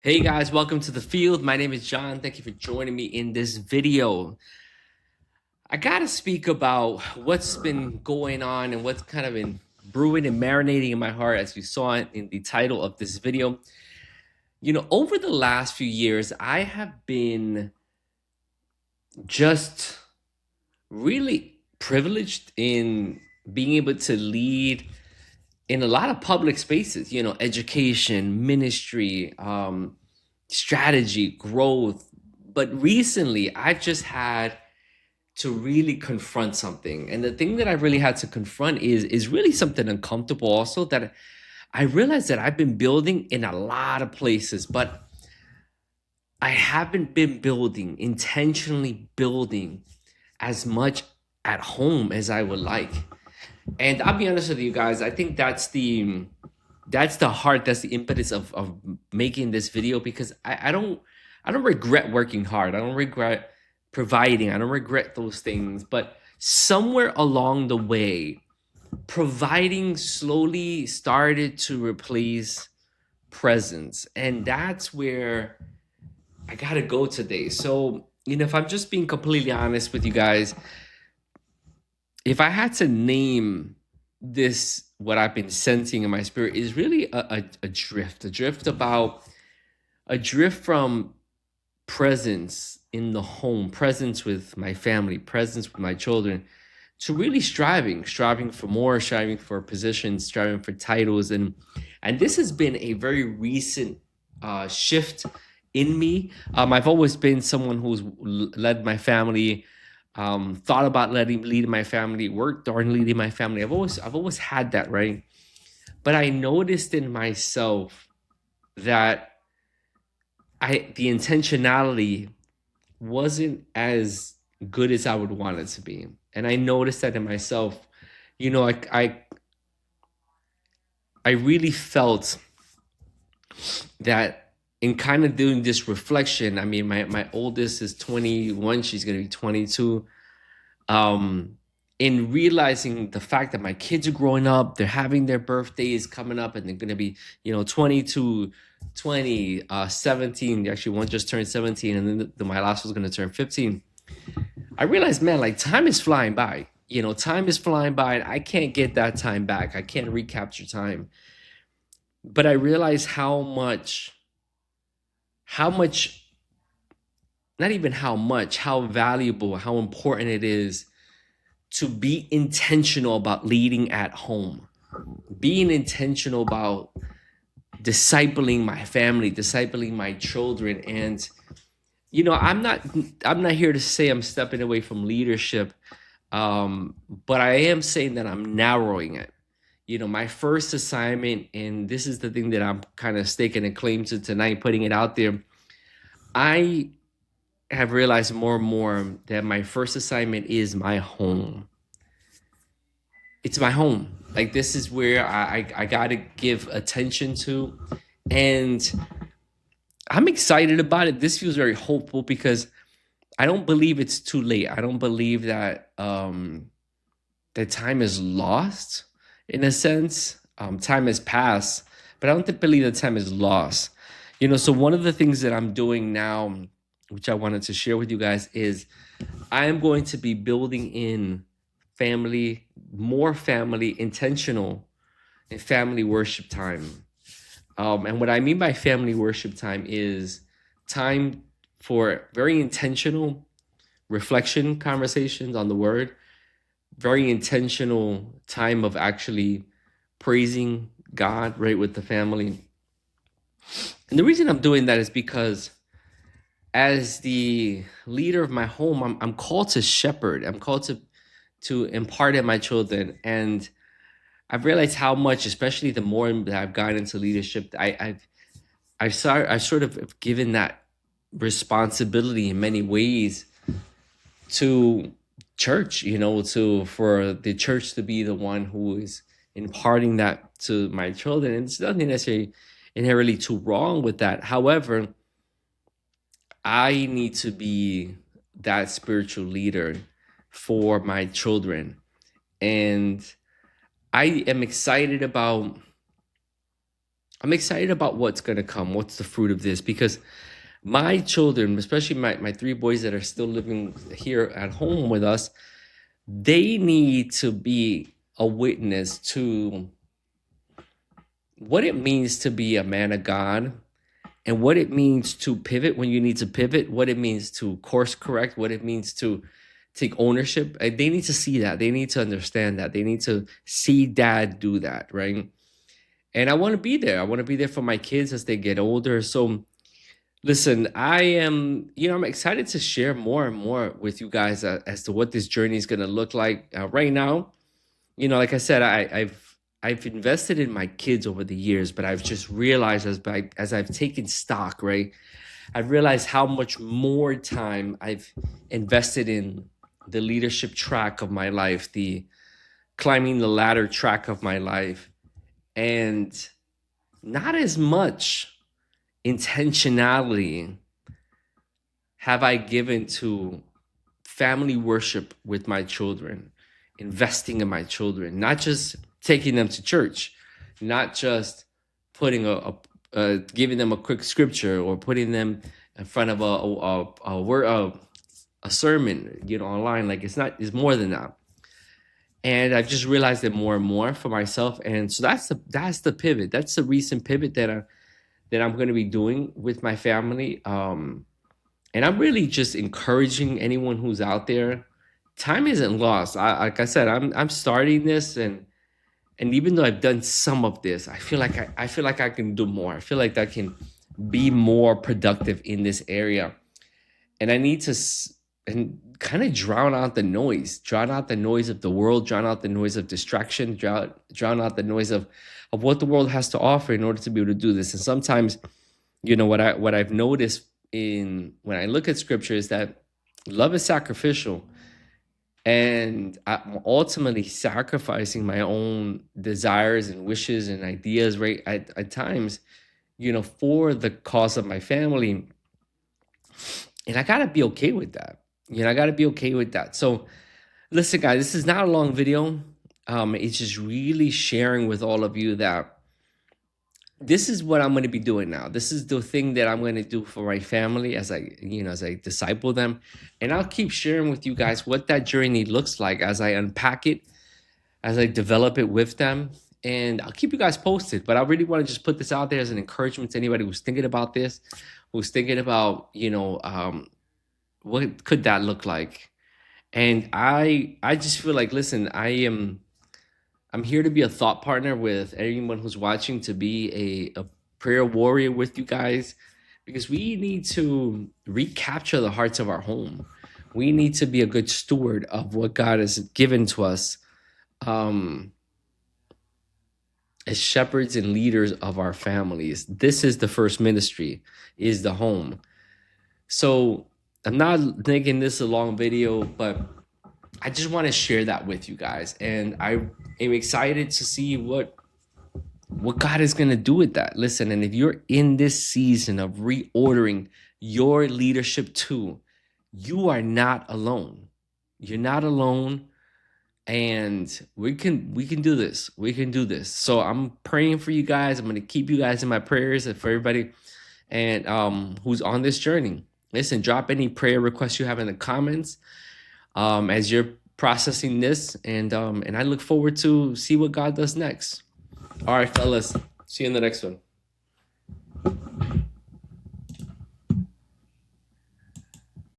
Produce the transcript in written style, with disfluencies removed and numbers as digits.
Hey guys, welcome to the field. My name is John. Thank you for joining me in this video. I gotta speak about what's been going on and what's kind of been brewing and marinating in my heart, as you saw it in the title of this video. Over the last few years, I have been just really privileged in being able to lead in a lot of public spaces, education, ministry, strategy, growth. But recently, I've just had to really confront something. And the thing that I really had to confront is really something uncomfortable also, that I realized that I've been building in a lot of places, but I haven't been building, intentionally building as much at home as I would like. And I'll be honest with you guys, I think that's the heart, that's the impetus of making this video, because I don't regret working hard. I don't regret providing. I don't regret those things. But somewhere along the way, providing slowly started to replace presence. And that's where I gotta go today. So, if I'm just being completely honest with you guys, if I had to name this, what I've been sensing in my spirit is really a drift from presence in the home, presence with my family, presence with my children, to really striving for more, striving for positions, striving for titles. And this has been a very recent shift in me. I've always been someone who's led my family, thought about leading my family, worked on leading my family. I've always had that, right? But I noticed in myself that the intentionality wasn't as good as I would want it to be. And I noticed that in myself. You know, I I, I really felt that in kind of doing this reflection. I mean, my oldest is 21, she's gonna be 22. Um in realizing the fact that my kids are growing up, they're having their birthdays coming up, and they're gonna be, 22, 20, 17. Actually, one just turned 17, and then my last was gonna turn 15. I realized, man, like, time is flying by. Time is flying by, and I can't get that time back. I can't recapture time. But I realized how much, not even how much, how valuable, how important it is to be intentional about leading at home, being intentional about discipling my family, discipling my children. And I'm not here to say I'm stepping away from leadership, but I am saying that I'm narrowing it. My first assignment, and this is the thing that I'm kind of staking a claim to tonight, putting it out there. I have realized more and more that my first assignment is my home. It's my home. Like, this is where I got to give attention to. And I'm excited about it. This feels very hopeful, because I don't believe it's too late. I don't believe that that time is lost, in a sense. Time has passed, but I don't believe that time is lost. So one of the things that I'm doing now, which I wanted to share with you guys, is I am going to be building in family, more family, intentional and family worship time. And what I mean by family worship time is time for very intentional reflection, conversations on the word, very intentional time of actually praising God, right, with the family. And the reason I'm doing that is because, as the leader of my home, I'm called to shepherd. I'm called to impart in my children. And I've realized how much, especially the more that I've gotten into leadership, I sort of have given that responsibility in many ways to church, for the church to be the one who is imparting that to my children. And it's nothing necessarily inherently too wrong with that. However, I need to be that spiritual leader for my children. And I am excited about I'm excited about what's going to come, what's the fruit of this, because my children, especially my three boys that are still living here at home with us, they need to be a witness to what it means to be a man of God, and what it means to pivot when you need to pivot, what it means to course correct, what it means to take ownership. They need to see that. They need to understand that. They need to see dad do that, right? And I want to be there. I want to be there for my kids as they get older. So listen, I'm excited to share more and more with you guys as to what this journey is going to look like. Right now, like I said, I've invested in my kids over the years, but I've just realized as I've taken stock, right? I've realized how much more time I've invested in the leadership track of my life, the climbing the ladder track of my life, and not as much intentionality have I given to family worship with my children, investing in my children, not just taking them to church, not just putting giving them a quick scripture or putting them in front of a sermon, online. Like it's more than that. And I've just realized it more and more for myself. And so that's the pivot. That's the recent pivot that I'm going to be doing with my family. And I'm really just encouraging anyone who's out there. Time isn't lost. Like I said, I'm starting this, and even though I've done some of this, I feel like I can do more. I feel like I can be more productive in this area, and I need to and kind of drown out the noise of the world, drown out the noise of distraction, drown out the noise of what the world has to offer in order to be able to do this. And sometimes, what I've noticed when I look at scripture is that love is sacrificial, and I'm ultimately sacrificing my own desires and wishes and ideas, right? At times, for the cause of my family, and I gotta be okay with that. I gotta be okay with that. So, listen, guys, this is not a long video. It's just really sharing with all of you that this is what I'm going to be doing now. This is the thing that I'm going to do for my family as I disciple them. And I'll keep sharing with you guys what that journey looks like as I unpack it, as I develop it with them. And I'll keep you guys posted. But I really want to just put this out there as an encouragement to anybody who's thinking about this, who's thinking about, what could that look like? And I just feel like, listen, I'm here to be a thought partner with anyone who's watching, to be a prayer warrior with you guys, because we need to recapture the hearts of our home. We need to be a good steward of what God has given to us, as shepherds and leaders of our families. This is the first ministry, is the home. So I'm not making this a long video, but I just want to share that with you guys. And I am excited to see what God is going to do with that. Listen, and if you're in this season of reordering your leadership too, you are not alone. You're not alone. And we can do this. We can do this. So I'm praying for you guys. I'm going to keep you guys in my prayers, and for everybody and who's on this journey. Listen, drop any prayer requests you have in the comments as you're processing this, and I look forward to see what God does next. All right, fellas, see you in the next one.